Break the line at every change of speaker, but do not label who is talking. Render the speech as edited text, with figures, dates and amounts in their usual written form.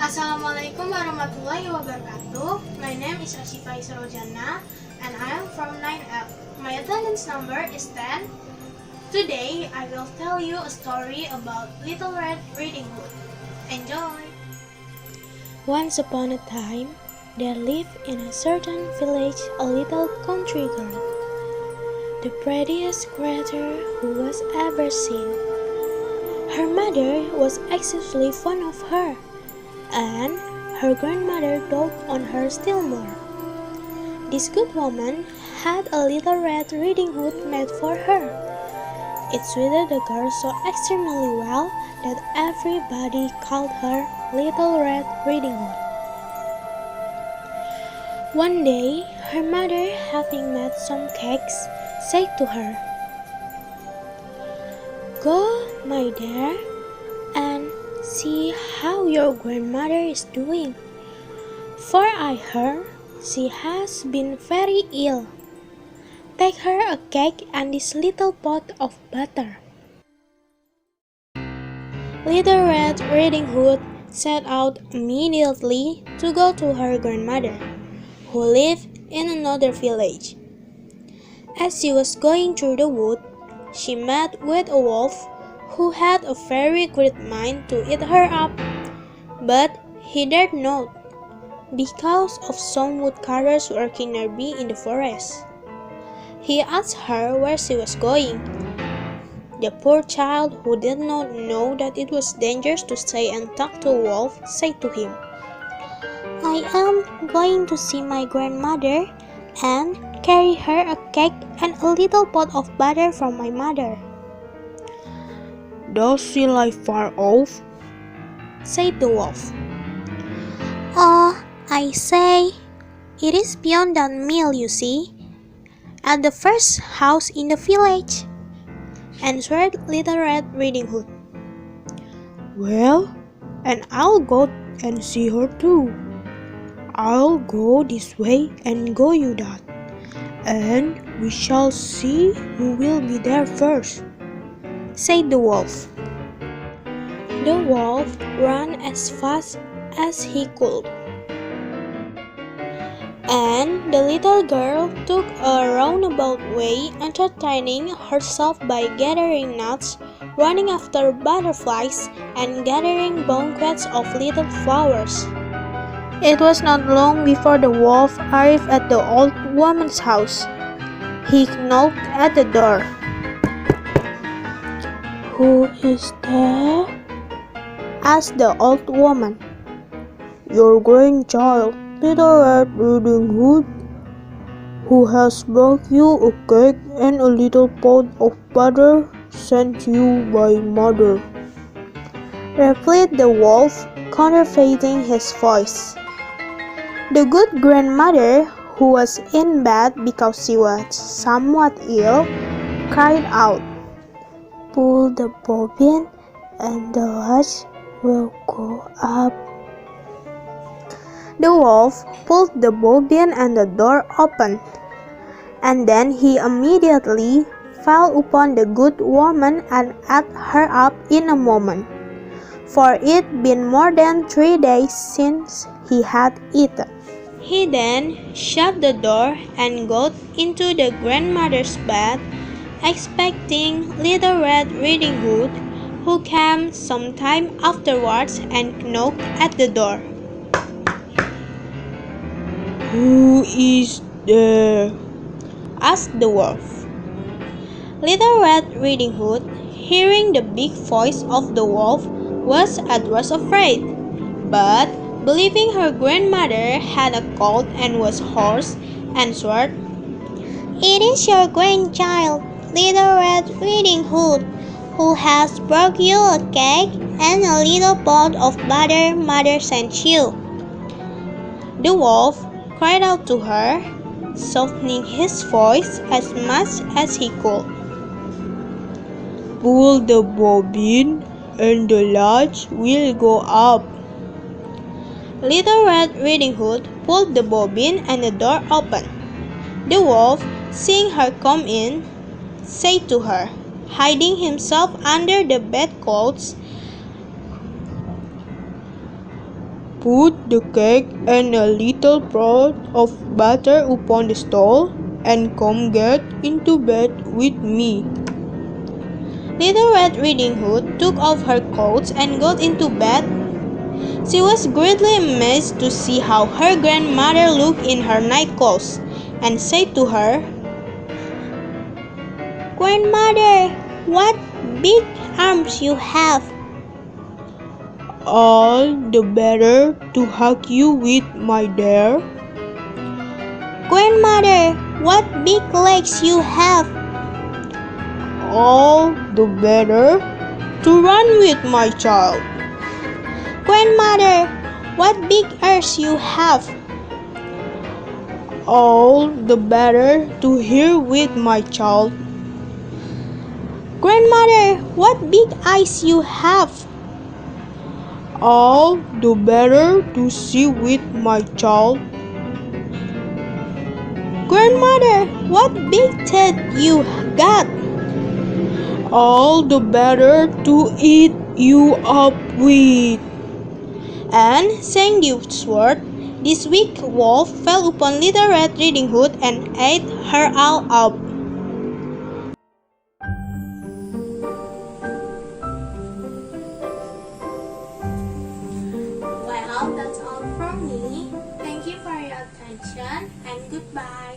Assalamualaikum warahmatullahi wabarakatuh. My name is Asysyifa Jannah and I am from 9L. My attendance number is 10. Today I will tell you a story about Little Red Riding Hood. Enjoy!
Once upon a time, there lived in a certain village a little country girl, the prettiest creature who was ever seen. Her mother was excessively fond of her, and her grandmother doted on her still more. This good woman had a little red riding hood made for her. It suited the girl so extremely well that everybody called her Little Red Riding Hood. One day, her mother, having made some cakes, said to her, "Go, my dear, and see how your grandmother is doing, for I heard she has been very ill. Take her a cake and this little pot of butter." Little Red Riding Hood set out immediately to go to her grandmother, who lived in another village. As she was going through the wood, she met with a wolf who had a very great mind to eat her up, but he dared not, because of some woodcutters working nearby in the forest. He asked her where she was going. The poor child, who did not know that it was dangerous to stay and talk to a wolf, said to him, "I am going to see my grandmother and carry her a cake and a little pot of butter from my mother."
"Does she lie far off?"
said the wolf. "Oh, I say, it is beyond that mill, you see, at the first house in the village," answered Little Red Riding Hood.
"Well, and I'll go and see her too. I'll go this way and go you that, and we shall see who will be there first,"
said the wolf. The wolf ran as fast as he could, and the little girl took a roundabout way, entertaining herself by gathering nuts, running after butterflies, and gathering bouquets of little flowers. It was not long before the wolf arrived at the old woman's house. He knocked at the door.
"Who is there?"
asked the old woman.
"Your grandchild, Little Red Riding Hood, who has brought you a cake and a little pot of butter sent you by mother,"
replied the wolf, counterfeiting his voice. The good grandmother, who was in bed because she was somewhat ill, cried out, "Pull the bobbin and the latch will go up." The wolf pulled the bobbin and the door opened, and then he immediately fell upon the good woman and ate her up in a moment, for it had been more than 3 days since he had eaten. He then shut the door and got into the grandmother's bed, expecting Little Red Riding Hood, who came some time afterwards and knocked at the door.
"Who is there?"
asked the wolf. Little Red Riding Hood, hearing the big voice of the wolf, was at first afraid, but believing her grandmother had a cold and was hoarse, answered, "It is your grandchild, Little Red Riding Hood, who has brought you a cake and a little pot of butter mother sent you." The wolf cried out to her, softening his voice as much as he could,
"Pull the bobbin and the latch will go up."
Little Red Riding Hood pulled the bobbin and the door opened. The wolf, seeing her come in, said to her, hiding himself under the bedclothes,
Put the cake and a little pot of butter upon the stove, and come get into bed with me.
Little Red Riding Hood took off her clothes and got into bed. She was greatly amazed to see how her grandmother looked in her nightclothes, and said to her, "Grandmother, what big arms you have!"
All the better to hug you with, my dear.
"Grandmother, what big legs you have!"
All the better to run with, my child.
"Grandmother, what big ears you have!"
All the better to hear with, my child.
"Grandmother, what big eyes you have!"
All the better to see with, my child.
"Grandmother, what big teeth you got!"
All the better to eat you up with.
And saying these words, this weak wolf fell upon Little Red Riding Hood and ate her all up.
Well, that's all from me. Thank you for your attention and goodbye.